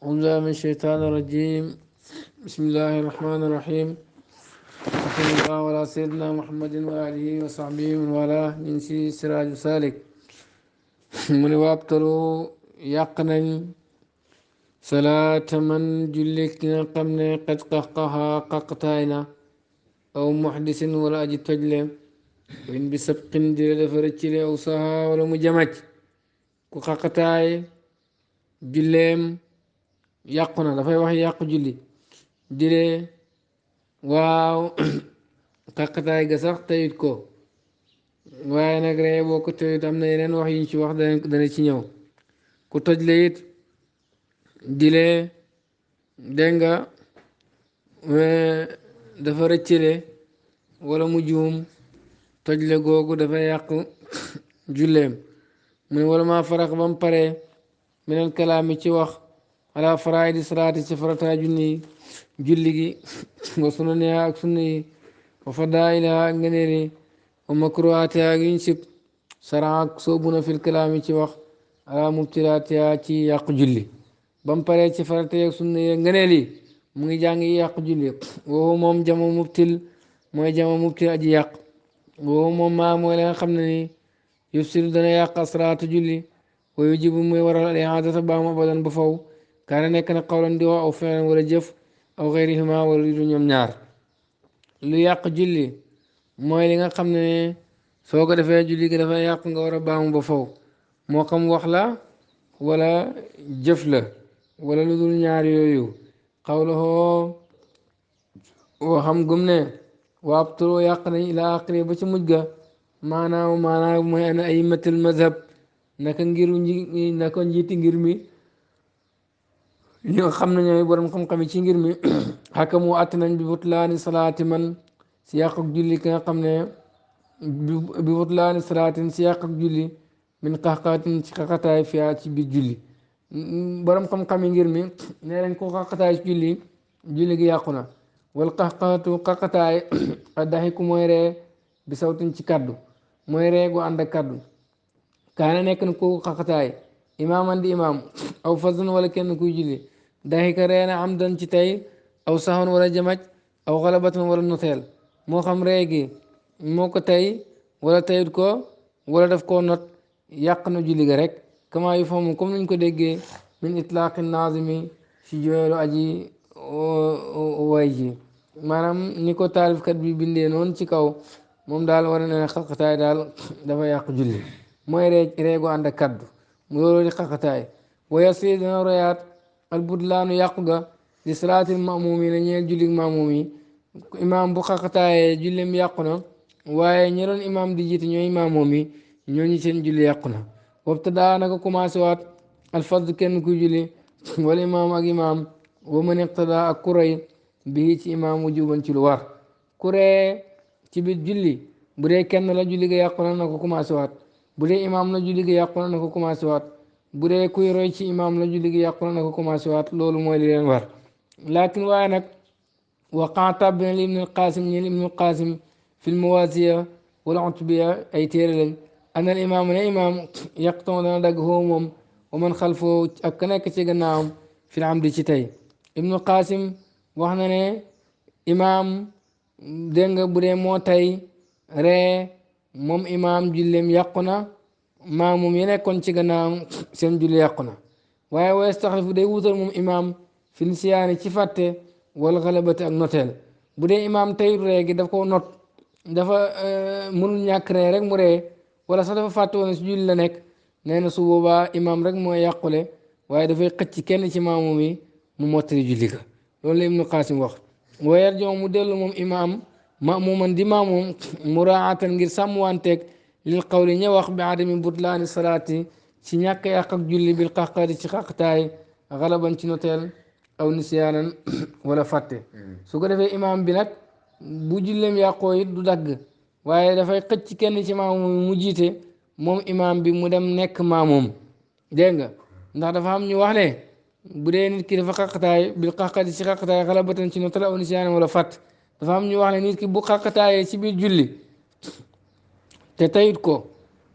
أعوذ بالله من الشيطان الرجيم. بسم الله الرحمن الرحيم. وصلى الله على سيدنا محمد وآله وصحبه ومن والاه من سراج سالك من وابتلوا يقنا صلاة من جلك قمنا قد قهقها ققتاينا أو محدث ولا أجي تجلم وإن بسبق دل فرتشل أو سها ولا مجمج ققتاي جلم يقنا دفاي wax yàq julli dilee waaw xaqataay ga sax teyit ko waaye nag ree boo ko teyit am na yeneen wax yiñ ci wax dana ci ñëw ku toj la it dilee dégg nga dafa rëccale wala mu juum toj la googu dafa yàq julleem mu ne wala maa farax ba mu paree minal kalaami ci wax ala faraidi salaati ci farata julli gi wa sunaniha ak sunna yi wa fadailiha ak ngeneel yi wa makruhatiha ak yiñ sib saran ak soobu na fil kalaami ci wax ala mubtilatiha ci yàq julli ba mu paree ci farata yi ak sunna yi ngeneel yi mu ngi jàng yi yàq julli woowu moom jamo mubtil mooy jamo mubtil aji yàq woowu moom maa mooy la nga xam ne ni yufsidu dana yàq asraatu julli wa yujibu muy waral al iadata baamu abadan ba faw kaana nekk na xawlan di wax aw fi'lan wala jëf aw xeyrihima wala lu ñoom ñaar lu yàq julli mooy li nga xam ne soo ko defee julli gi dafa yàq nga war a baamu ba faw moo xam wax la wala jëf la wala lu dul ñaar yooyu xawlahoo waxam gum ne waab turoo yàq nañ ila aqri ba ci mujj ga maanaam mooy ana ay matal mazhab naka njiiti ngir mi ñi nga xam ne ñooy borom xam-xam yi ci ngir mi xakamu att nañ bi butlaani salaati man si yàq ak julli ki nga xam ne bi butlaani salaatin si yàq ak julli min xaxqaatin ci xaxataay fiyaa ci biir julli borom xam-xam yi ngir mi nee nañ ko xaxataay ci julli gi yàqu na wal xaxqaatu xaxataay a daxiku mooy ree bi sawtin ci kaddu mooy ree gu ànd ak kaddu kaana nekk na ko xaxataay imaaman di imaam aw fasun wala kenn kuy julli daxika reena am dan ci tey aw saxoon wala jamaj aw xalabatan wala noteel moo xam ree gi moo ko tey wala teyut ko wala daf koo not yàq na julli ga rek kama yu famu comme nañ ko déggee min itlaaqi naazimi si jooylu aji way ji maanaam ni ko taalifkat bi bindee noonu ci kaw moom daal war na ne xaqataay daal dafa yàq julli mooy reegu ànd ak kaddu mu loolu di xaqataay waya si dana royaat albudlaanu yàqu ga di salaatil mamuum yi na ñeel jullig mamuum yi imaam bu xaqataayee jullem yàqu na waaye ñi doon imaam di jiite ñooy mamuum yi ñooñu seen julli yàqu na wabta daa naka commencé waat alfard kenn kuy julli wala imaam ak imaam wa man iqtada ak kuray bii ci imaam wujuban ci lu war kuree ci biir julli bu dee kenn la julli ga yàqu na ko commencé waat bu dee imaam la julli ga yàqu na ko commencé waat bu dee kuy roy ci imaam la julli gi yàqu na ko commencé waat loolu mooy li leen war laakin waaye nag waqaa tàbbi na li ibnul qasim ñeen ibnul qasim fil mawasiya wala utbiya ay téere lañ anal imaam ne imaam yaqton dana dagg foofu moom wa man xalfoo ak ka nekk ci gannaawam fil amdi ci tey ibnul qasim wax na ne imaam dégg nga bu dee moo tey ree moom imaam jullem yàqu na maamum yi nekkoon ci gannaaw seen julli yàqu na waaye wa yastaxlifu day wutal moom imaam fil siyaani ci fàtte wala xalabati ak noteel bu dee imaam tey ree gi daf ko not dafa mënul ñàkk ree rek mu ree wala sax dafa fàtte woon si julli la nekk nee na su boobaa imaam rek mooy yàqule waaye dafay xëcc kenn ci maamum yi mu mottali julli ka loolu la ibnu Qaasim wax wayar joom mu dellu moom imaam mamuman di maamum muraatan ngir sàmmwanteeg lil qawli ña wax bi adami butlaani salaati ci ñàkk yàq ak julli bil xaqaati ci xaqtaay xalaban ci noteel aw nisyaanan wala fàtte su ko defee imaam bi nag bu jullem yàqoo it du dagg waaye dafay xëcc kenn ci maamum mu jiite moom imaam bi mu dem nekk maamum dégg nga ndax dafa am ñu wax ne bu dee nit ki dafa xaqtaay bil xaqaati ci xaqtaay xalabatan ci noteel aw nisyaanan wala fàtte dafa am ñu wax ne nit ki bu xaqtaayee ci biir julli te tayit ko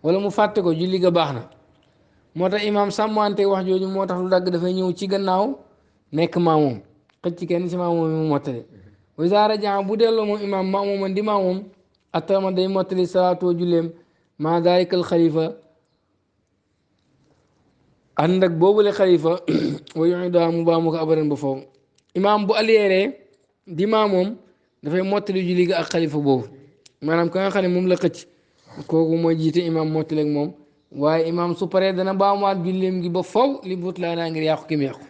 wala mu fàtte ko julli ga baax na moo tax imaam sàmmante wax jooju moo tax lu dagg dafay ñëw ci gannaaw nekk maamoom xëcc kenn ci maamoom yi mu mottali wa izaa rajaa bu delloo moom imaam maamoom di maamoom atama day mottali salaatoo julleem maa daalikal xalifa ànd ak boobule xalifa wa yuidaa mu baamu ko abadan ba foofu imaam bu aliyeeree di maamoom dafay mottali julli gi ak xalifa boobu maanaam ka nga xam ne moom la xëcc kooku mooy jiite imaam mottali ak moom waaye imaam su paree dana baamuwaat julleem gi ba faw li but laa naa ngir yàqu ki mu yàqu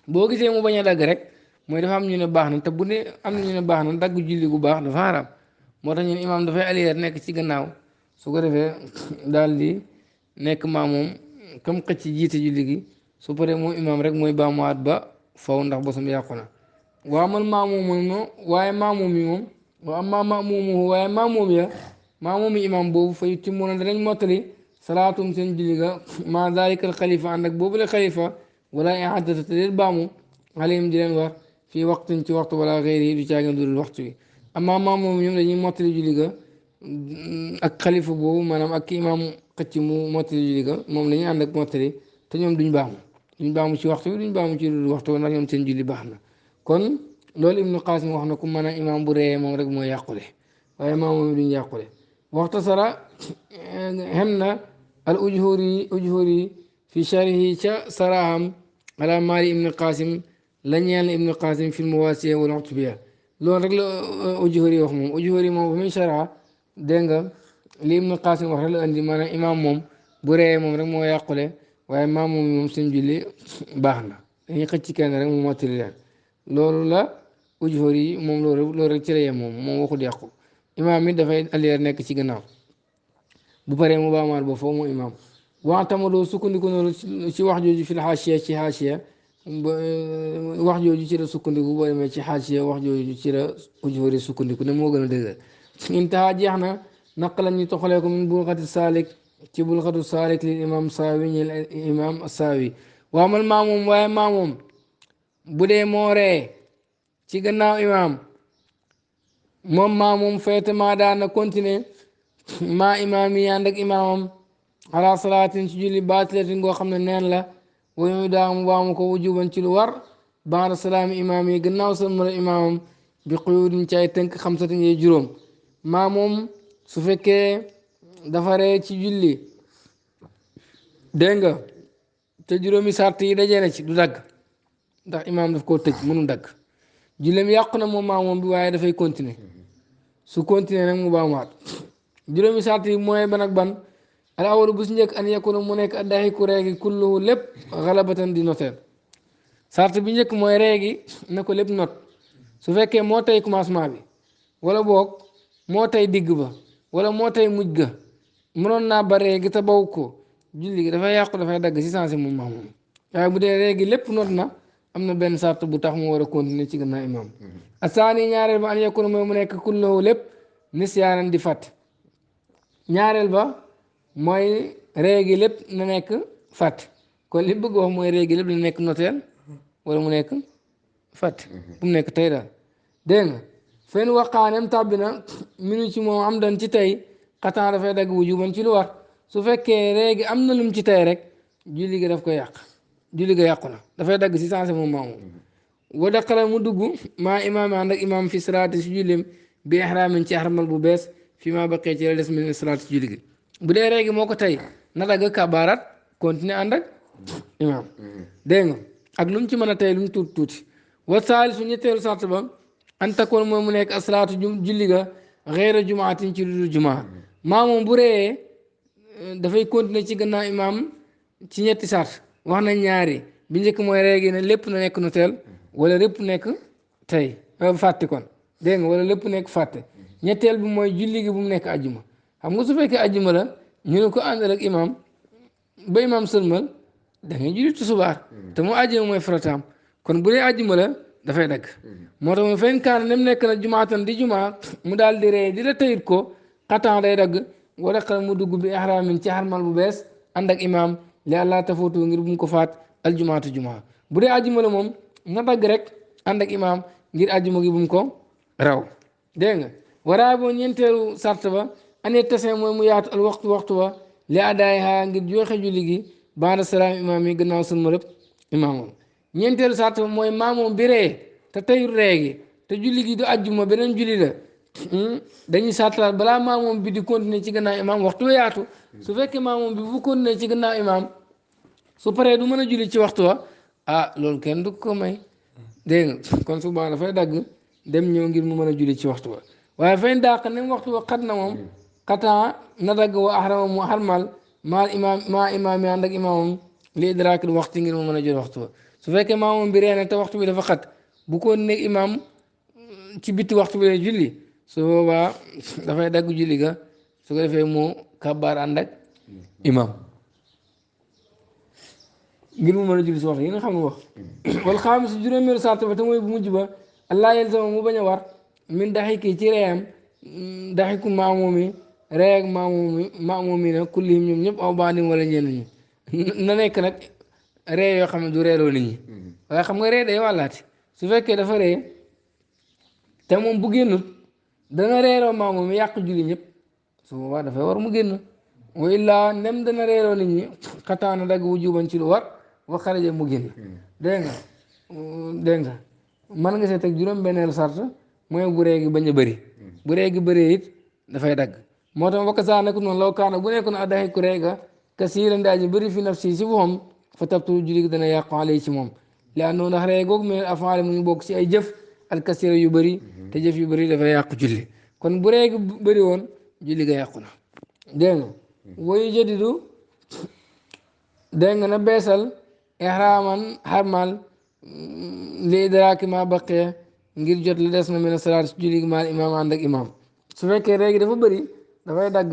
boo gisee mu bañ a dagg rek mooy dafa am ñu ne baax na te bu ne am na ñu ne baax na dagg julli gu baax dafa haram moo tax ñu ne imaam dafay aliyeer nekk ci gannaaw su ko defee daal di nekk maamoom comme xëcc jiite julli gi su paree moom imaam rek mooy baamuwaat ba faw ndax bosam yàqu na waaw man maamoom no waaye maamoom yi moom waaw amma maamoom waaye maamoom ya maamoom yi imaam boobu fa yutimmuuna danañ mottali salaatum seen julli ga maa daalikal xalifa ànd ak boobu la xalifa wala iadata te déet baamu alayhim di leen war fii waxtuñ ci waxtu wala xëyri du caagin dudul waxtu wi amma maamoom ñoom dañuy mottali julli ga ak xalifa boobu maanaam ak ki imaam xëcc mu mottali julli ga moom la ñuy ànd ak mottali te ñoom duñ baamu ci waxtu wi duñ baamu ci dudul waxtu ndax ñoom seen julli baax na kon loolu ibnu Qaasim wax na ku mën a imaam bu reyee moom rek mooy yàqule waaye maamoom duñ yàqule waxta sara xem na al ujhuri fi sharihi ca saraham ala maali ibnu Qaasim la ñeel ibnu Qaasim fi muwaasiya wal utubiya loolu rek la ujhuri wax moom ujhuri moom bu muy shara dégg nga li ibnu Qaasim wax rek la andi maanaam imaam moom bu reyee moom rek moo yàqule waaye maamoom moom seen julli baax na dañuy xëcc kenn rek mu mottali leen loolu la ujhuri moom loolu rek ci la yem moom waxut yàqu imaam it dafay aliyeer nekk ci gannaaw bu paree mu baamaat ba foofu mu imaam waxtamadoo sukkandiku noonu ci wax jooju fi xaasiya ci xaasiya wax jooju ci la sukkandiku boo demee ci xaasiya wax jooju ci la ujhuri sukkandiku ne moo gën a dëgër intaha jeex na naqala ñu toxalee ko min bulxati saalik ci bulxatu saalik li imam saawi ñel imam saawi waa man maamoom waaye maamoom bu dee moo ree ci gannaaw imaam moom maamoom feete maa daan na continuer maa imaam yi ànd ak imaamam ala salaatin ci julli baatilatin ngoo xam ne neen la wayu daamu waamu ko wujuban ci lu war baada salaami imaam yi gannaaw salmal imaamam bi quyudin ci ay tënk xamsatin yee juróom maamoom su fekkee dafa ree ci julli dégg nga te juróomi sart yi dajee na ci du dagg ndax imaam daf koo tëj mënu dagg julleem yàqu na moom maamoom bi waaye dafay continuer su continuer nag mu baamuwaat juróomi sart yi mooy ban ak ban al awalu bu si njëkk an yakuna mu nekk addaxiku reegi kulluhu lépp xalabatan di noteel sart bi njëkk mooy reegi na ko lépp not su fekkee moo tey commencement bi wala boog moo tey digg ba wala moo tey mujj ga mënoon naa ba reegi te baw ko julli gi dafay yàqu dafay dagg si sensé moom maamoom waaye bu dee reegi lépp not na am na benn sart bu tax mu war a continuer ci gannaaw imaam asaani ñaareel ba an yakuna mooy mu nekk kulluhu lépp nisyaanan di fàtt ñaareel ba mooy réegi lépp na nekk fàtt kon li bëgg wax mooy réegi lépp na nekk noteel wala mu nekk fàtt bu mu nekk tey daal dégg nga fenn waqaanem tàbbi na minu ci moom am dan ci tey xataan dafay dagg wujuban ci lu war su fekkee réegi am na lum ci tey rek julli gi daf koy yàq julli ga yàqu na dafay dagg si sensé moom maamu wa daqala mu dugg maa imaam ànd ak imaam fi salaati si jullim bi ihraamin ci xarmal bu bees fi ma baqee ci la des min salaati si julli gi bu dee réegi moo ko tey na dagg kabaarat continuer ànd ak imaam dégg nga ak lu mu ci mën a tey lu mu tuuti tuuti wa saalisu ñetteelu sart ba an takoon mooy mu nekk asalaatu julli ga xeera jumaatin ci lu jumaa maa moom bu réyee dafay continuer ci gannaaw imaam ci ñetti sart wax nañ ñaari bi njëkk mooy réegi ne lépp na nekk noteel wala lépp nekk tey fàtte kon dégg nga wala lépp nekk fàtte ñetteel bi mooy julli gi bu mu nekk ajjuma xam nga su fekkee ajjuma la ñu ne ko àndal ak imaam ba imaam sëlmal da ngay julli tusubaar te mu ajjuma mooy farataam kon bu dee ajjuma la dafay dagg moo tax mu fen kaan nem nekk na jumaatan di jumaa mu daal di rey di la tayit ko xataan day dagg wala xel mu dugg bi ihraamin ci xarmal bu bees ànd ak imaam li àllaa tafuutu ngir bu mu ko faat aljumaatu jumaa bu dee ajjuma la moom na dagg rek ànd ak imaam ngir ajjuma gi bu mu ko raw dégg nga waraa boo ñeenteelu sart ba ane tase mooy mu yaatu al waxtu wa li adaay ha ngir joxe julli gi baada salaam imaam yi gannaaw sën ma rëpp imaamam ñeenteelu sart mooy maamoom bi ree te teyul ree gi te julli gi du ajjuma beneen julli la dañuy sartalaat balaa maamoom bi di continuer ci gannaaw imaam waxtu wa yaatu su fekkee maamoom bi bu continuer ci gannaaw imaam su paree du mën a julli ci waxtu wa loolu kenn du ko may dégg nga kon su baax dafay dagg dem ñëw ngir mu mën a julli ci waxtu wa waaye fay dàq ne waxtu wa xat na moom xataa na dagg wa ahrama mu xarmal maa imaam yi ànd ak imaamam li idraakil waxtu ngir mu mën a jël waxtu wa su fekkee maamoom bi reena te waxtu bi dafa xat bu ko nekk imaam ci bitti waxtu bi lay julli su boobaa dafay dagg julli ga su ko defee mu kabaar ànd ak imaam ngir mu mën a julli si waxtu yi nga xam ne wax wal xaamis juróomeelu sart ba te mooy bu mujj ba allah yalzama mu bañ a war min daxiki ci reeyam daxiku maamomi rey ak maamomi na kullihim ñoom ñëpp aw baadim wala ñenn ñi na nekk nag ree yoo xam ne du reeloo nit ñi waaye xam nga ree day wàllaati su fekkee dafa ree te moom bu génnut dana reeroo maamomi yàq julli ñëpp su boobaa dafay war mu génn wa illaa nem dana reeroo nit ñi xataana dagg wujuban ci lu war wa xaraja mu génn dégg nga mën nga see teg juróom-benneelu sart mooy bu ree gi bañ a bëri bu ree gi bëree it dafay dagg moo tax wakka saa nekk noonu law kaana bu nekkoon addaxi ku ree ga kasiiran daa ji bëri fi nafsi si boppam fa tabtu julli gi dana yàqu alay ci moom li àndoon ndax ree googu mais afaale mu ngi bokk ci ay jëf al kasiira yu bëri te jëf yu bëri dafay yàqu julli kon bu ree gi bëri woon julli ga yàqu na dégg nga woyu jadidu dégg nga na beesal ihraaman xarmal li idraaki ma baqee ngir jot li des na mën a salaat julli gi maal imaam ànd ak imaam su fekkee réegi dafa bëri dafay dagg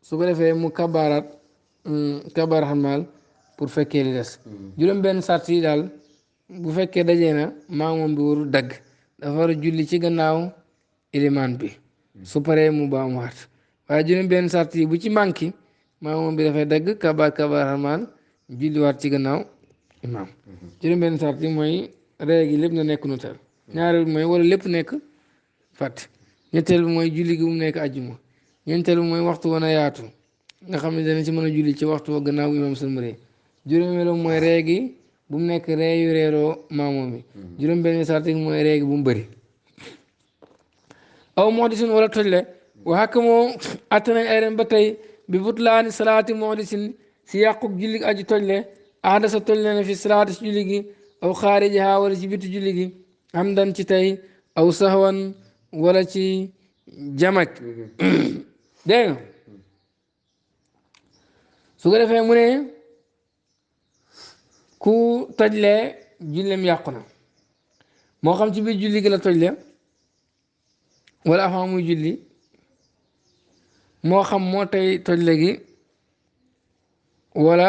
su ko defee mu kabaaraat kabaar xarmal pour fekkee li des juróom-benn sart yi daal bu fekkee dajee na maamoom bi warul dagg dafa war a julli ci gannaaw ilimaan bi su paree mu baamuwaat waaye juróom-benn sart yi bu ci manqué maamoom bi dafay dagg kabaar xarmal julliwaat ci gannaaw imaam juróom-benn sart yi mooy réegi lépp na nekk nu tel ñaareel bi mooy wala lépp nekk fàtte ñetteel bi mooy julli gi mu nekk ajjuma ñeenteel bi mooy waxtu wan a yaatu nga xam ne dana ci mën a julli ci waxtu wa gannaaw imaam sëlmëree juróomeelu mooy réegi bu mu nekk reeyu reeroo maamoom mi juróom-benn sart yi mooy réegi bu mu bëri aw muhdisin wala tojle wa xàkk moo atte nañ ay ren ba tey bi butlaani salaati muhdisin si yàquk julli aji tojle aada sa tojle na fi salaati si julli gi aw xaarijiha wala ci bitti julli gi amdan ci tey aw sahwan wala ci jamaj dégg nga su ko defee mu ne ku tojle jullem yàqu na moo xam ci biir julli gi la tojle wala avant muy julli moo xam moo tey tojle gi wala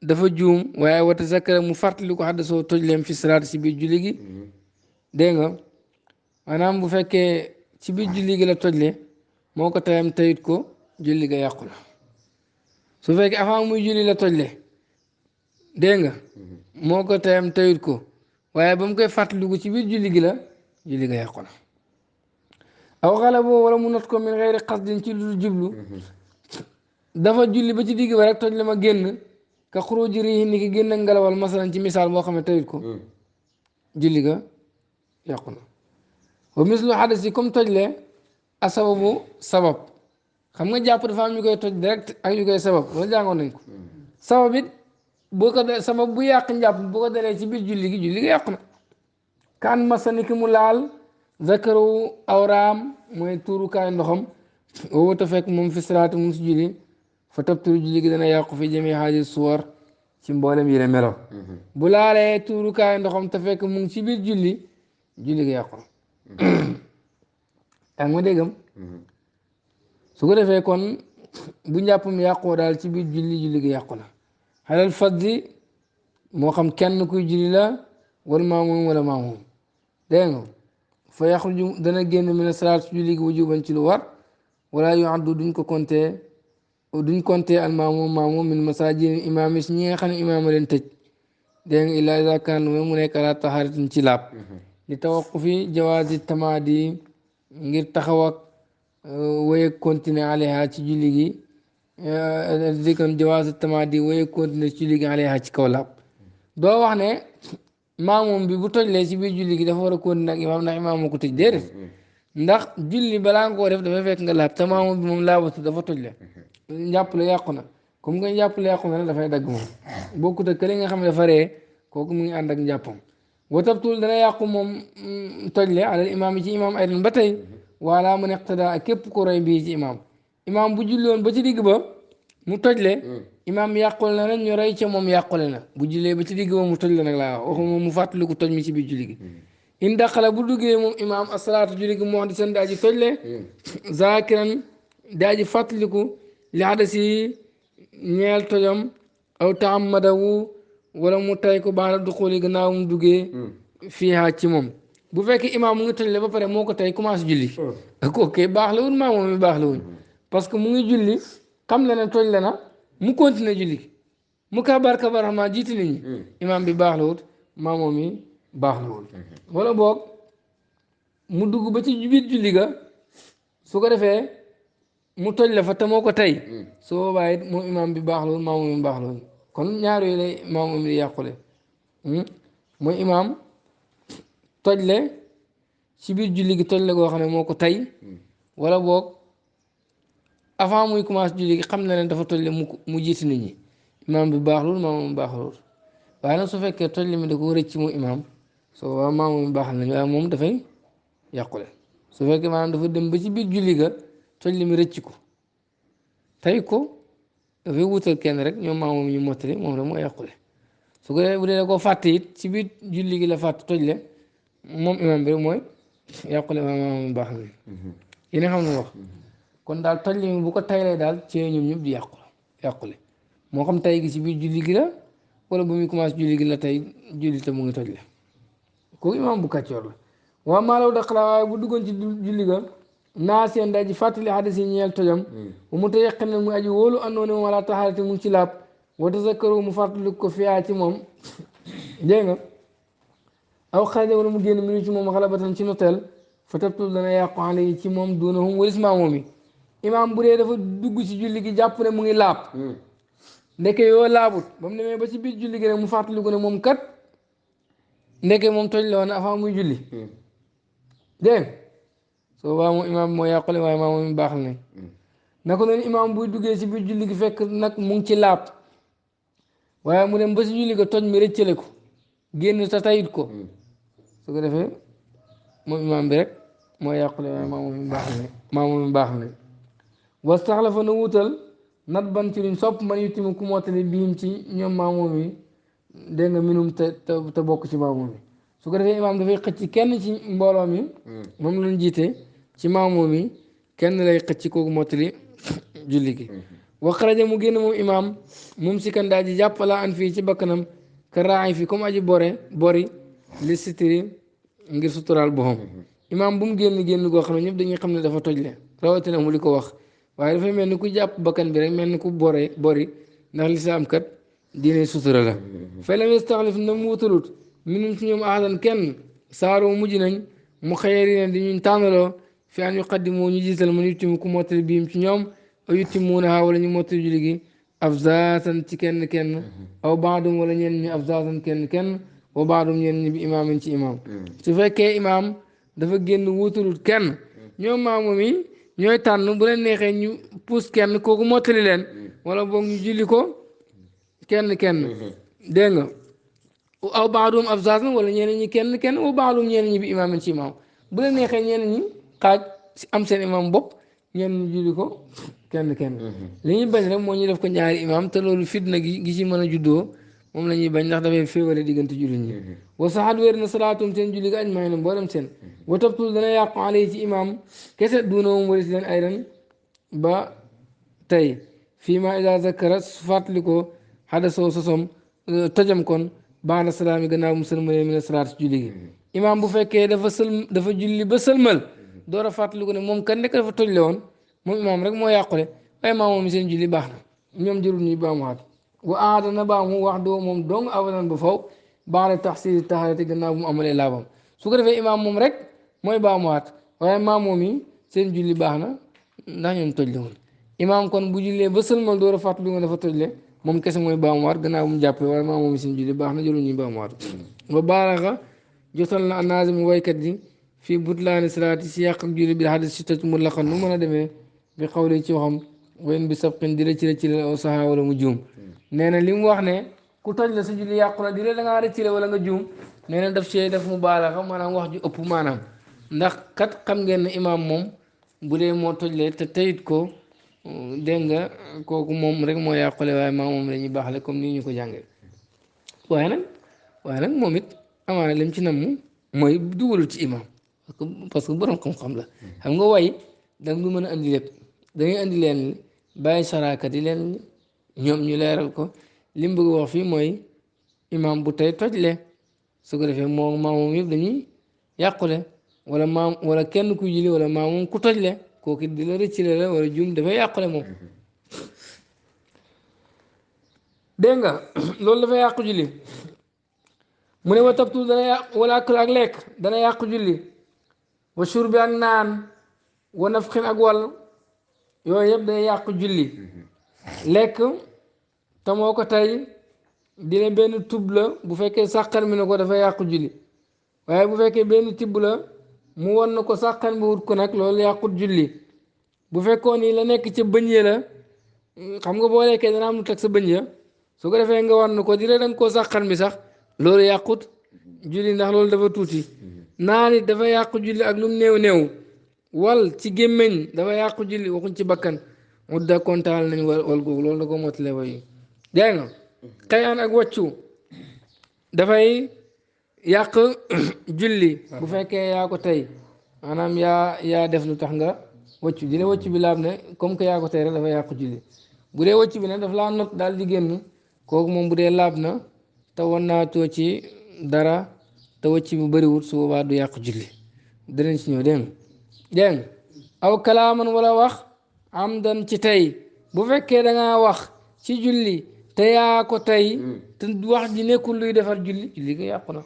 dafa juum waaye wata zakara mu fàttali ko xadda soo tojleem fi salaat ci biir julli gi dégg nga maanaam bu fekkee ci biir julli gi la tojle moo ko tayam tayit ko julli ga yàqu na su fekkee avant muy julli la tojle dégg nga moo ko tayam tayit ko waaye ba mu koy fàttaliku ci biir julli gi la julli ga yàqu na aw xale boobu wala mu not ko min xeyri xasdin ci lu jublu dafa julli ba ci digg ba rek tojle ma génn ka xuruji riihi ni ki génn ngelawal masalan ci misaal boo xam ne tayit ko julli ga yàqu na wa mislu xadas yi comme tojle a sababu sabab xam nga jàpp dafa am ñu koy toj direct ak ñu koy sabab loolu jàngoon nañ ko sabab it boo ko sabab bu yàq njàpp boo ko dalee ci biir julli gi yàqu na kaan masa ni ki mu laal zakaru awraam mooy tuurukaay ndoxam woo te fekk moom fi salaatu mu si julli fa tabturu julli gi dana yàqu fi jëmee xaaji suwar ci mboolem yi ne melo bu laalee tuurukaay ndoxam te fekk mu ngi ci biir julli gi yàqu na yaa ngi ma déggam su ko defee kon bu njàppam yàqoo daal ci biir julli gi yàqu na xalal faddi moo xam kenn kuy julli la wala maamoom wala maamoom dégg nga fa yaxruju dana génn mina salaat julli gi wujuban ci lu war wala yu addu duñ compté al maamoom min masaajid imaam yi si ñi nga xam ne imaam a leen tëj dégg nga illaa iza kaan mu nekk ala taxaaratin ci laab li tawaqufi jawaazi tamaadi ngir taxaw ak wéy continuer alayha ci julli gi dikon jawaazi tamaadi wéy continuer ci julli gi alayha ci kaw laab doo wax ne maamoom bi bu tojlee ci biir julli gi dafa war a continuer ak imaam ndax imaam moo ko tëj déedéet ndax julli balaa nga koo def dafay fekk nga laab te maamoom bi moom laabatu dafa toj le njàpp la yàqu na comme nga njàpp la yàqu na nag dafay dagg moom bokkut ak kële nga xam ne dafa ree kooku mu ngi ànd ak njàppam watabtul dana yàqu moom toj le alal imaam yi ci imaam aydan ba tey wala man iqtada ak képp ko roy bii ci imaam imaam bu julli woon ba ci digg ba mu tojle imaam yàqule na nag ñu rey ca moom yàqule na bu jullee ba ci digg ba mu tojle nag laa wax waxuma mu fàttaliku toj mi ci biir julli gi in daqala bu duggee moom imaam asalaatu julli gi moo di seen daa ji tojle zakiran daa ji fàttaliku li hadasi ñeel tojam aw taamadawu wala mu tay ko baana du xooli gannaaw mu duggee fii haa ci moom bu fekkee imaam mu ngi tojle ba pare moo ko tey commencé julli ok baax la woon maa moom mi baax la woon parce que mu ngi julli xam le ne toj le na mu continuer julli mu kabar xamaa jiiti nit ñi imaam bi baax la wut maa moom mi baax la wut wala boog mu dugg ba ci biir julli ga su ko defee mu toj la fa te moo ko tey su boobaa it moom imaam bi baax la wut maa moom mi baax la wut kon ñaar yooyu lay maa moom mi di yàqule mooy imaam toj le ci biir julli gi toj le goo xam ne moo ko tey wala boog avant muy commencé julli gi xam na ne dafa toj le mu jiiti nit ñi imaam bi baax loolu maa moom baax loolu waaye nag su fekkee toj le mi da ko rëcc mu imaam soo waaw maa moom baax nañ waaye moom dafay yàqule su fekkee maanaam dafa dem ba ci biir julli ga toj le mi rëcc ko tey ko dafay wutal kenn rek ñoom maa moom ñu mottali moom la moo yàqule su ko bu dee da koo fàtte it ci biir julli gi la fàtte toj le moom imaam bi rek mooy yàqule maa moom baax nañ yéen a xam ne wax kon daal toj li bu ko taylee daal ci ñoom ñëpp di yàqule moo xam tay gi ci biir julli gi la wala bu muy commencé julli gi la tey julli te mu ngi toj le kooku imaam bu kàccoor la waaw maa law daqalaa waaye bu duggoon ci julli ga naa seen daji fàttali xadis yi ñeel tojam bu mu te yaqin ne mu aji wóolu andoo ne moom wala taxaarate mu ngi ci laab wa tazakkaru mu fàttali ko fiyaa ci moom dégg nga aw xaraja wala mu génn minu ci moom xalabatan ci noteel fa tabtul dana yàqu xale yi ci moom duunahum walis maamoom yi imaam bu dee dafa dugg ci julli gi jàpp ne mu ngi laab ndeke yoo laabut ba mu demee ba ci biir julli gi rek mu fàttaliku ne moom kat ndeke moom toj la woon avant muy julli dégg soo waa moom imaam moo yàqule waaye maa moom baaxal nañ naka noonu imaam buy duggee ci biir julli gi fekk nag mu ngi ci laab waaye mu dem ba ci julli ga toj mi rëccale ko génn ta tayit ko su ko defee moom imaam bi rek moo yàqule waaye maa moom baaxal nañ maa moom baaxal nañ wastaxlafa na wutal nat ban ci luñ sopp man yutimu ku mottali biim ci ñoom maamoom yi dégg nga minum te bokk ci maamoom yi su ko defee imaam dafay xëcc kenn ci mbooloo mi moom lañ jiite ci maamoom yi kenn lay xëcc kooku mottali julli gi wa xaraja mu génn moom imaam moom si kan daa ji jàppala an fii ci bakkanam ka raay fii comme aji bori li sitiri ngir suturaal boppam imaam bu mu génn goo xam ne ñëpp dañuy xam ne dafa toj le rawatina mu di ko wax waaye dafay mel ni ku jàpp bakkan bi rek mel ni ku bori ndax lislaam kat diine sutura la fay la yastaxlif na mu wutalut minum ci ñoom ahadan kenn saaroo mujj nañ mu xëyari ne di ñu tànnaloo fi an yu xaddimoo ñu jiital man yuttimu ku mottali biim ci ñoom aw yuttimuunaha wala ñu mottali julli gi afzaatan ci kenn aw baadum wala ñenn ñi afzaatan kenn wa baadum ñenn ñi bi imaamin ci imaam su fekkee imaam dafa génn wutalut kenn ñoom maamoom yi ñooy tànn bu leen neexee ñu pousse kenn kooku mottali leen wala boog ñu julli ko kenn dégg nga aw baadum afzaatan wala ñeneen ñi kenn wa baadum ñeneen ñi bi imaamin ci imaam bu leen neexee ñeneen ñi xaaj am seen imaam bopp ñeneen ñi julli ko kenn li ñuy bañ rek moo ñu def ko ñaari imaam te loolu fitna gi ci mën a juddoo moom la ñuy bañ ndax dafay féewale diggante jullit ñi wa saxat wér na salaatum seen julli ga aj may na mboolem seen wa tabtul dana yàqu alay ci imaam kese duuna moom waris leen aydan ba tey fii ma ida zakara su fàttali ko xadasoo sosom tojam kon baada salaam yi gannaaw mu sëlmalee mi ne salaat si julli gi imaam bu fekkee dafa julli ba sëlmal door a fàttali ko ne moom kan nekk dafa toj le woon moom imaam rek moo yàqule waaye maa moom seen julli baax na ñoom jërul ñuy baamuwaat wa aada na baamu wax doo moom dong abadan ba faw baada taxsiir taxarati gannaaw bu mu amalee laabam su ko defee imaam moom rek mooy baamuwaat waaye maa moom yi seen julli baax na ndax ñoom toj le woon imaam kon bu jullee ba sëlmal door a fàttali nga dafa toj le moom kese mooy baamuwaat gannaaw bu mu jàppee waaye maa moom seen julli baax na jëlu ñuy baamuwaat ba baaraxa jotal na anaasim waykat ji fii butlaani salaati si yàq ak julli bi xadis si tëj mu laqan nu mën a demee bi xawle ci waxam wayen bi sabqin di la ci la aw saxaa wala mu juum nee na li mu wax ne ku toj la sa julli yàqu na di la da ngaa rëccile wala nga juum nee na daf cee def mu baalaxa maanaam wax ju ëpp maanaam ndax kat xam ngeen ne imaam moom bu dee moo tojlee te teyit ko dégg nga kooku moom rek moo yàqule waaye maa moom la ñuy baaxle comme nii ñu ko jàngee waaye nag moom it amaana lim ci namm mooy dugalul ci imaam parce que borom xam-xam la xam nga way da nga du mën a andi lépp da ngay andi leen bàyyi saraakat yi leen ñoom ñu leeral ko li mu bëgg wax fii mooy imaam bu tey tojle su ko defee moom maamoom yëpp dañuy yàqule wala maam wala kenn ku julli wala maamoom ku tojle kooku di la rëccile la wala juum dafay yàqule moom dégg nga loolu dafay yàqu julli mu ne wa tabtu dana yàq wala akl ak lekk dana yàqu julli wa shurbi ak naan wa nafxin ak wal yooyu yëpp day yàqu julli lekk te moo ko tey dina benn tub la bu fekkee sàqan mi na ko dafay yàqu julli waaye bu fekkee benn tibb la mu won na ko sàqan bi wut ko nag loolu yàqut julli bu fekkoon ni la nekk ca bëñ ya la xam nga boo lekkee dana am lu teg sa bëñ ya su ko defee nga war na ko dina danga koo sàqan bi sax loolu yàqut julli ndax loolu dafa tuuti naan it dafa yàqu julli ak lu mu néew néew wal ci gémmiñ dafa yàqu julli waxuñ ci bakkan mu da kontaal nañ wal googu loolu da ko motale wayu dégg nga xëyaan ak wàccu dafay yàq julli bu fekkee yaa ko tey maanaam yaa def lu tax nga wàccu dina wàccu bi laab ne comme que yaa ko tey rek dafa yàqu julli bu dee wàccu bi ne daf laa not daal di génn kooku moom bu dee laab na te wan naa too ci dara te wàcc bu bëriwul su boobaa du yàqu julli danañ ci ñëw dégg nga aw kalaaman wala wax am dan ci tey bu fekkee da ngaa wax ci julli te yaa ko tey te wax ji nekkul luy defar julli julli ga yàqu na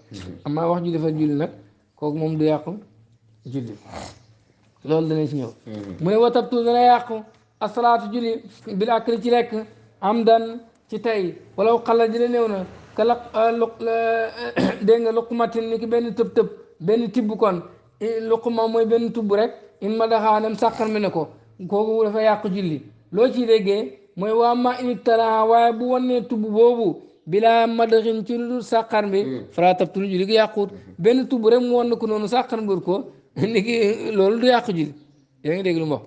amaa wax ju defar julli nag kooku moom du yàqu julli loolu danañ ci ñëw mu ne watabtu dana yàqu asalaatu julli bil akli ci lekk am dan ci tey wala xala ji la néew na kala dégg nga luqmatin ni ki benn tëb-tëb benn tibb kon luqma mooy benn tubb rek in ma daxaanam sàqan mi ne ko kooku dafa yàqu julli loo ciy déggee mooy waa ma init tala waaye bu wannee tubb boobu bilaa madaxin ci lu dul sàqan bi fara tabtul julli gi yàquut benn tubb rek mu wann ko noonu sàqan bur ko ni ki loolu du yàqu julli yaa ngi dégg lu mu wax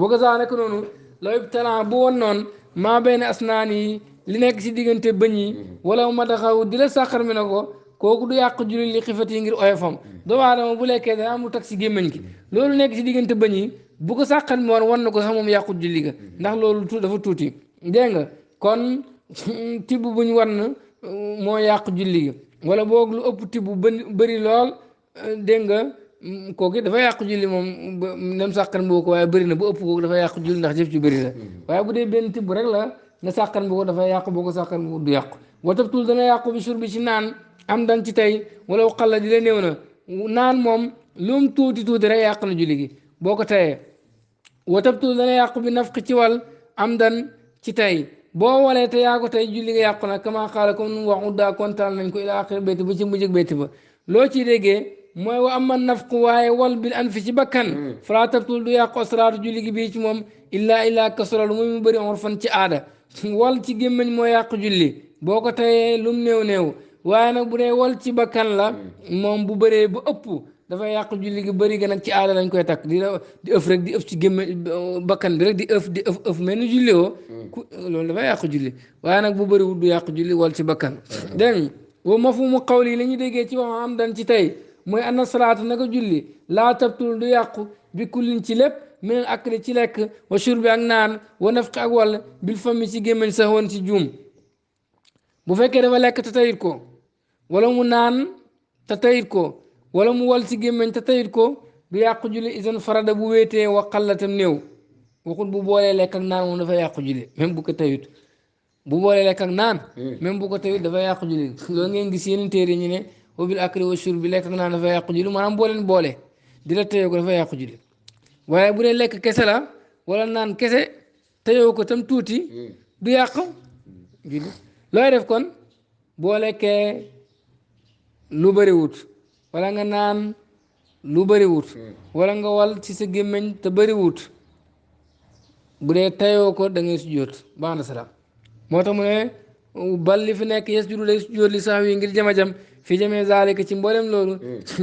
bëgg saa nekk noonu looy tala bu wannoon maa benn asnaan yi li nekk si diggante bëñ yi wala ma daxaw di la sàqar mi na ko kooku du yàq julli li xifat yi ngir oyofam doomu aadama bu lekkee dana am lu tag si gémmiñ gi loolu nekk si diggante bëñ yi bu ko sàqar mi woon wan na ko sax moom yàqut julli ga ndax loolu dafa tuuti dégg nga kon tibb buñ wan moo yàq julli ga wala boog lu ëpp tibb bëri lool dégg nga kooku dafa yàq julli moom nem sàqar mi boo ko waaye bëri na bu ëpp kooku dafa yàq julli ndax jëf ci bëri la waaye bu dee benn tibb rek la nga sàqan bi ko dafay yàqu boo ko sàqan bi du yàqu watabtul dana yàqu bi sur bi ci naan am dan ci tey wala xalla di la néew na naan moom lu mu tuuti tuuti rek yàq na julli gi boo ko tayee watabtul dana yàqu bi nafq ci wal am dan ci tey boo walee te yaa ko tey julli nga yàqu nag kama xaala comme nu mu wax uddaa kontaan nañ ko ila axir bayti ba ci mujjëg bayti ba loo ciy déggee mooy wa amma nafq waaye wal bil an fi ci bakkan fala tabtul du yàqu asalaatu julli gi bii ci moom illaa kasora lu muy mu bëri on fan ci aada wal ci gémmiñ moo yàq julli boo ko tayee lum néew néew waaye nag bu dee wal ci bakkan la moom bu bëree bu ëpp dafay yàq julli gi bëri ga nag ci aada lañ koy takk di ëf rek di ëf ci gémmiñ bakkan bi rek di ëf mel ni julli woo loolu dafay yàq julli waaye nag bu bëriwul du yàq julli wal ci bakkan dégg nga wa mafhumu qawli yi la ñuy déggee ci wax am dan ci tey mooy anna salaata naka julli laa tabtul du yàqu bi kullin ci lépp minal akli ci lekk wa shurbi ak naan wa nafqi ak wàll bil fami ci gémmiñ sax woon ci juum bu fekkee dafa lekk te tayit ko wala mu naan te tayit ko wala mu wal ci gémmiñ te tayit ko du yàqu julli isan farada bu wéetee wa xallatam néew waxut bu boolee lekk ak naan moom dafa yàqu julli même bu ko tayit bu boolee lekk ak naan même bu ko tayit dafa yàqu julli loolu ngeen gis yeneen téere ñu ne wa bil akli wa shurbi lekk ak naan dafa yàqu julli maanaam boo leen boole di la tayoo ko dafa yàqu julli waaye bu dee lekk kese la wala naan kese tayoo ko tam tuuti du yàq julli looy def kon boo lekkee lu bëri wut wala nga naan lu bëri wut wala nga wal ci sa gémmiñ te bëri wut bu dee tayoo ko da ngay sujjóot baax na salaam moo tax mu ne bal li fi nekk yes judu lay sujjóot li sax wi ngir jama-jam fii jamee zalika ci mboolem loolu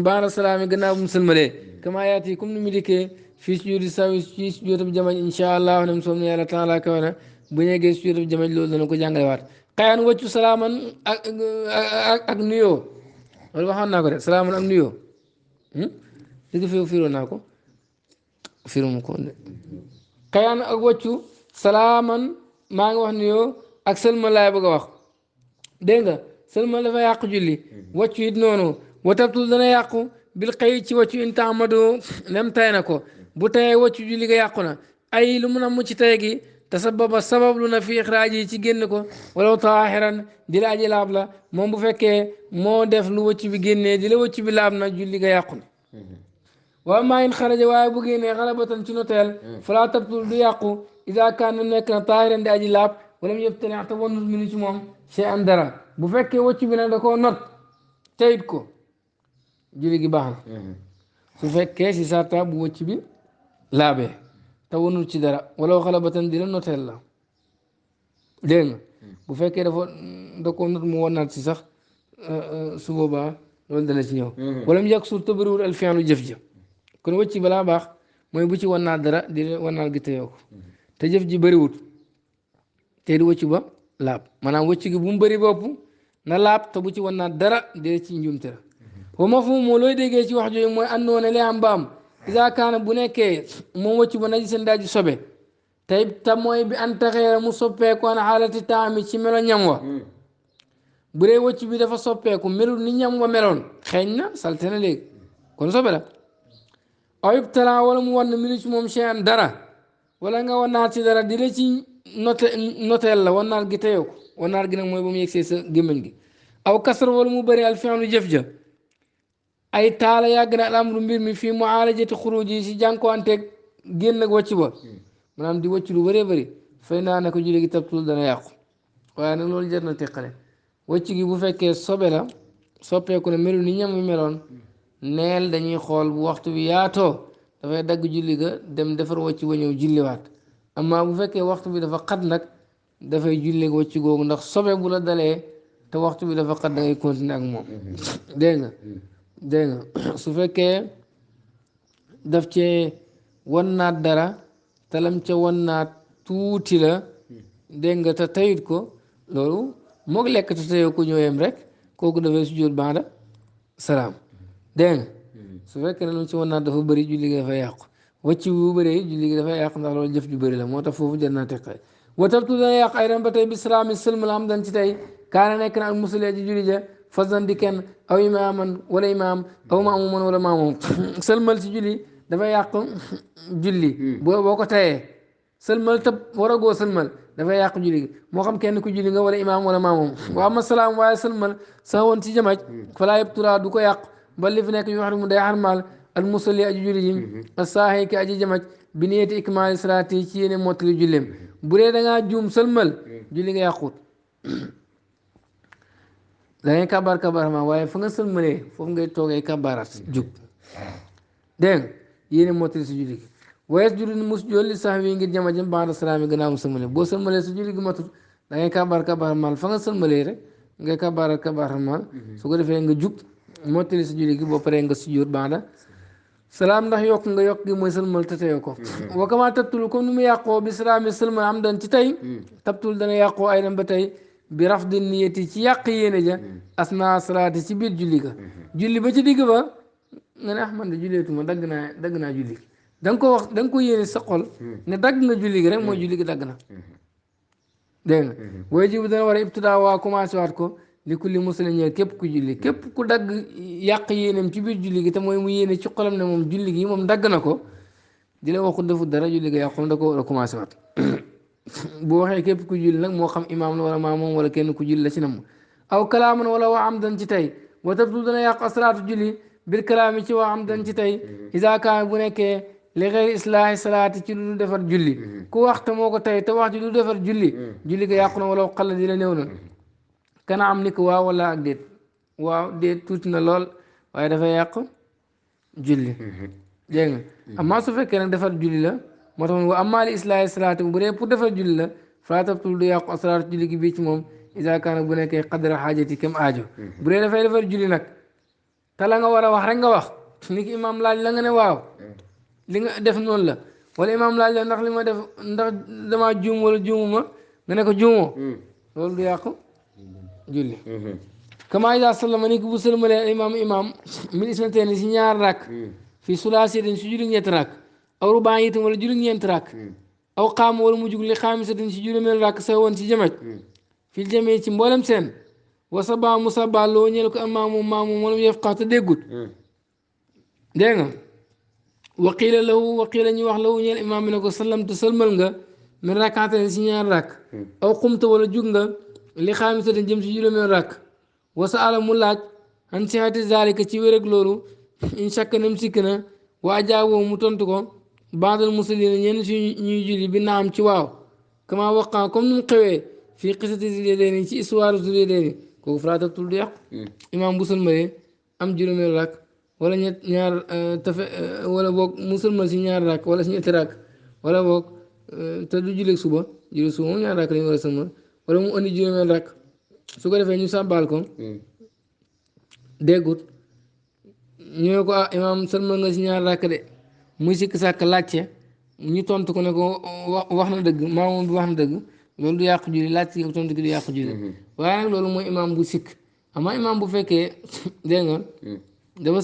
baax na salaam yi gannaaw bu mu sëlmalee kama yaat yi comme ni mu dikkee fii sujjóot li sax wi fii sujjóotab jamañ insha allah nem soom ne yàlla taala kawe na bu ñu yeggee sujjóotab jamañ loolu dana ko jàngalewaat xayaan wàccu salaaman ak nuyoo wala waxoon naa ko de salaaman ak nuyoo léegi firoo naa ko firuma ko de xayaan ak wàccu salaaman maa ngi wax nuyoo ak sëlma laay bëgg a wax dégg nga sëlma dafa yàqu julli wàccu it noonu watabtul dana yàqu bil xëy ci wàccu in taamado nem tay na ko bu tayee wàccu julli ga yàqu na ay lu mun a mucc tay gi te sabablu na fi ixraaj yi ci génn ko wala taaxiran di la aji laab la moom bu fekkee moo def lu wàcc bi génnee di la wàcc bi laab na julli ga yàqu na waaw maa in xaraja waaye bu génnee xalabatan ci noteel falaa tabtul du yàqu ida kaan nekk na taaxiran di aji laab wala mu yëpp tane te wonut minu ci moom chey an dara bu fekkee wàcc bi nag da koo not tayit ko julli gi baax na su fekkee si sarta bu wàcc bi laabee te wonut ci dara wala xalabatan di la noteel la dégg nga bu fekkee dafa da koo not mu wanaat si sax su boobaa loolu dana ci ñëw wala mu yàgg suur te bëriwul alfianu jëf ja kon wàcc balaa baax mooy bu ci wanaat dara di wanaat gi teyoo ko te jëf ji bëriwut te du wëcc ba laab maanaam wëcc gi bu mu bëri bopp na laab te bu ci wan naa dara dee ci njuumte la wa mafhum moo looy déggee ci wax jooju mooy àndoo ne li am baam isa kaana bu nekkee moom wëcc ba naji seen daaji sobe tey ta mooy bi an taxeera mu soppeeku an xaalati taami ci melo ñam wa bu dee wëcc bi dafa soppeeku melul ni ñam wa meloon xeeñ na salte na léegi kon sobe la ayub talaa wala mu war na minu ci moom chean dara wala nga wanaat ci dara di la ci noteel la wanaat gi teyoo ko wanaat gi nag mooy ba mu yegsee sa gémmiñ gi aw kasar wala mu bëri al fi'lu jëf ja ay taala yàgg na al amru mbir mi fii mu'aalajati xuruj yi si jànkuwanteeg génn ak wàcc ba maanaam di wàcc lu bëree bëri fay naa ne ko julli gi tabtul dana yàqu waaye nag loolu jar na teqale wàcc gi bu fekkee sobe la soppeeku ne melu ni ñam mi meloon neel dañuy xool bu waxtu bi yaatoo dafay dagg julli ga dem defar wàcc ba ñëw julliwaat amma bu fekkee waxtu bi dafa xat nag dafay julli wàcc googu ndax sobe bu la dalee te waxtu bi dafa xat da ngay continuer ak moom dégg nga dégg nga su fekkee daf cee wannaat dara te lam ca wannaat tuuti la dégg nga te tayit ko loolu moog lekk te tayoo ko ñëwee rek kooku dafay sujjóot baada salaam dégg nga su fekkee ne lam ci wannaat dafa bëri julli gi dafay yàqu wàcc bu bëree julli gi dafay yàq ndax loolu jëf ju bëri la moo tax foofu jar naa teqale watabtu dana yàq ay ren ba tey bi salaami sëlmal am dan ci tey kaana nekk na ak musalee ji julli ja fasan di kenn aw imaaman wala imaam aw maamuman wala maamoom sëlmal ci julli dafay yàq julli boo ko tayee sëlmal te war a goo sëlmal dafay yàq julli gi moo xam kenn ku julli nga wala imaam wala maamoom waa ma salaam waaye sëlmal sax woon ci jamaj falaa yëpp turaa du ko yàq ba li fi nekk yu wax mu day xarmaal al musalli aji julli ji asaaxi ki aji jamaj bi niyati ikmaali salaati ci yéene mottali julleem bu dee da ngaa juum sëlmal julli nga yàqut da ngay kabaar kabaar ma waaye fa nga sëlmalee foofu ngay toogee kabaarat jug dégg nga yéene mottali si julli gi waaye julli ni mus jolli sax wi ngir jamajam baada salaam yi gannaaw mu sëlmalee boo sëlmalee si julli gi matut da ngay kabaar kabaar maal fa nga sëlmalee rek ngay kabaarat kabaar maal su ko defee nga jug mottali si julli gi boo paree nga sujjóot baada salaam ndax yokk nga yokk gi mooy sëlmal te teyoo ko wakama tabtul comme ni mu yàqoo bi salaami sëlmal am dan ci tey tabtul dana yàqoo ay dem ba tey bi raf di niyati ci yàq yéene ja asna salaati ci biir julli ga julli ba ci digg ba nga ne ah man de julleetuma dagg naa julli gi da nga ko wax da nga ko yéene sa xol ne dagg nga julli gi rek mooy julli gi dagg na dégg nga waaye ji bu dana war a ibtidaa waa commencé waat ko li kulli muslim ñeel képp ku julli képp ku dagg yàq yéeneem ci biir julli gi te mooy mu yéene ci xolam ne moom julli gi moom dagg na ko di la waxu defu dara julli gi yàqu da ko war a commencé waat bu waxee képp ku julli nag moo xam imaam la wala maamoom wala kenn ku julli la ci nam aw kalaaman wala waa am dan ci tey wa tabtu dana yàq asalaatu julli bir kalaami ci waa am dan ci tey isa kaan bu nekkee li xëyri islaahi salaati ci lu defar julli ku wax te moo ko tey te wax ji lu defar julli julli ga yàqu na wala xala di la néew na kana am ni ko waaw wala ak déet waaw déet tuuti na lool waaye dafay yàq julli dégg nga amaa su fekkee nag defar julli la moo tax wa amaa li islaahi salaati bu dee pour defar julli la falaa tabtul du yàqu asalaatu julli gi bii ci moom isa kaana bu nekkee qadra xaajati kem aajo bu dee dafay defar julli nag te la nga war a wax rek nga wax ni ki imaam laaj la nga ne waaw li nga def noonu la wala imaam laaj la ndax li ma def ndax damaa juum wala juumuma nga ne ko juumoo loolu du yàqu julli kama ida sallama ni ki bu sëlmalee imaam min isnateeni si ñaar rakk fii sulaasiyatin si julli ñetti rakk aw rubaa'iyatin wala julli ñeenti rakk aw qaama wala mu jug li xaamisatin si juróomeel rakk sa woon si jamaj fil jamee ci mboolem seen wasaba musaba loo ñeel ko maamu wala mu yafqahu te déggut dégg nga waqiila ñu wax lahu ñeel imaam bi ne ko sallamtu sëlmal nga min rakkaatayn si ñaar rakk aw qumta wala jug nga li xaamisatin jëm si juróomeel rakk wasa ala mu laaj an sihati zalika ci wér ak loolu in shakka nam sikk na waa jaaboo mu tontu ko baadal muslimiina ñenn si ñuy julli bi naam ci waaw kama waqaa comme ni mu xewee fii xisati Zulyadayni ci histoire Zulyadayni kooku falaa tabtul du yàqu imaam bu sëlmalee am juróomeel rakk wala ñaar tafe wala boog mu sëlmal si ñaar rakk wala si ñetti rakk wala boog te du julli suba moom ñaar rakk lañu war a sëlmal wala mu andi juróomeel rakk su ko defee ñu sàbbaal ko déggut ñu ne ko ah imaam sëlmal nga si ñaar rakk de muy sikk sàkk laajte ñu tontu ko ne ko wax na dëgg maamoom bi wax na dëgg loolu du yàqu julli laajte gi tontu gi du yàqu julli waaye nag loolu mooy imaam bu sikk amaa imaam bu fekkee dégg nga dafa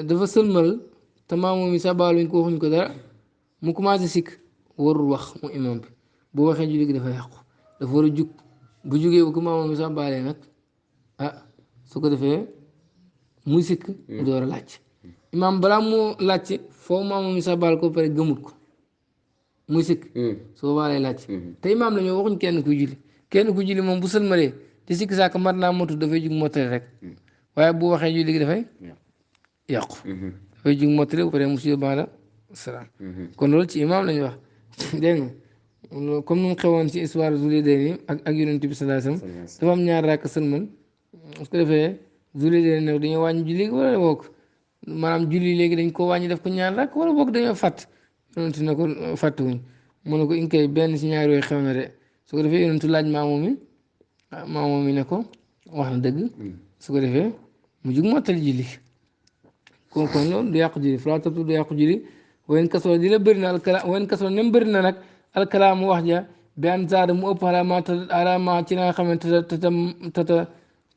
dafa sëlmal te maamoom yi sàbbaaluñ ko waxuñ ko dara mu commencé sikk warul wax mu imaam bi bu waxee julli gi dafa yàqu dafa war a jug bu jugee bu ko maamoom yi sàbbaalee nag ah su ko defee muy sikk mu door a laaj imaam balaa moo laajte foofu maamoom yi sàbbaal ko pare gëmut ko muy sikk soo baalee laaj te imaam la ñoo waxuñ kenn ku julli moom bu sëlmalee te sikk sàkk mat naa motu dafay jug mottali rek waaye bu waxee julli gi dafay yàqu dafay jug mottali bu pare monsieur bala salaam kon loolu ci imaam la ñu wax dégg nga comme nu mu xewoon ci histoire Zulyadayni ak yonent bi sallallahu alayhi wasallam dafa am ñaar rakk sëlmal su ko defee Zulyadayni nag dañoo wàññi julli gi wala boog maanaam julli léegi dañ ko wàññi def ko ñaar rakk wala boog dañoo fàtt yonentu ne ko fàttuwuñ mu ne ko in kay benn si ñaar yooyu xew na de su ko defee yonentu laaj maamoom mi ne ko wax na dëgg su ko defee mu jug mottali julli kon loolu du yàqu julli falaa tabtul du yàqu julli wayen kasoo di la bëri na alkalaam wayen kasoo nem bëri na nag alkalaam wax ja bi an zaada mu ëpp alama ci la nga xamante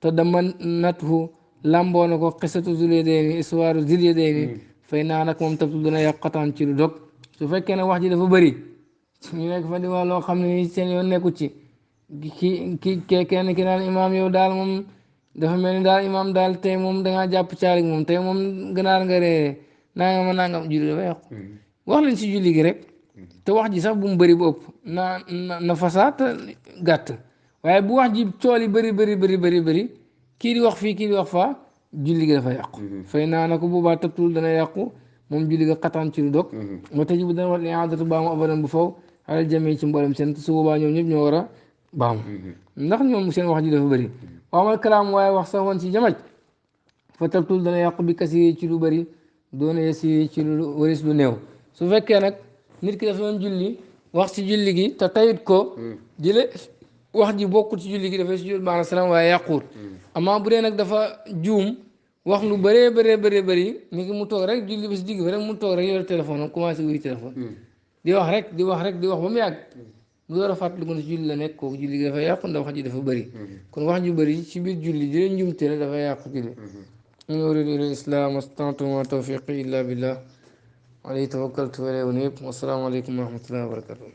te dama nathu lamboo na ko xisatu Zulyadayni histoire Zulyadayni fay naa nag moom tabtul dina yàqataan ci lu dog su fekkee ne wax ji dafa bëri ñu nekk fa di wax loo xam ne seen yoon nekku ci kenn ki naan imaam yow daal moom dafa mel ni daal imaam daal tey moom dangaa jàpp caalig moom tey moom ganaar nga ree nangam julli dafa yàqu wax leen si julli gi rek te wax ji sax bu mu bëri bu ëpp na fasaat gàtt waaye bu wax ji cool yi bëri kii di wax fii kii di wax faa julli gi dafa yàqu fay naa na ko boobaa tabtul dana yàqu moom julli ga xataan ci lu dog moo tax bu dana war i'aadatu baamu abadan bu faw alal jamee ci mboolem seen su boobaa ñoom ñëpp ñoo war a baamu ndax ñoom seen wax ji dafa bëri waamal kalaam waaye wax sax woon ci jamaj fa tabtul dana yàqu bi kasi ci lu bëri doona yesi ci lu waris lu néew su fekkee nag nit ki dafa doon julli wax ci julli gi te tayit ko jële wax ji bokkul ci julli gi dafay sujjóot ba'da salaam waaye yàquut amaa bu dee nag dafa juum wax lu bëri ni ki mu toog rek julli ba si digg fa rek mu toog rek yor téléphone am commencé wuy téléphone di wax rek di wax ba mu yàgg bu door a fàttali ko ci julli la nekk kooku julli gi dafa yàqu ndax wax ji dafa bëri kon wax ju bëri ci biir julli di leen njumte la dafa yàqu julli in uriidu illa al-islaah mastata'tu wa ma tawfiiqi illa billah alayhi tawakkaltu wa ilayhi unib wa salaamu aleykum wa rahmatullahi wa barakatuh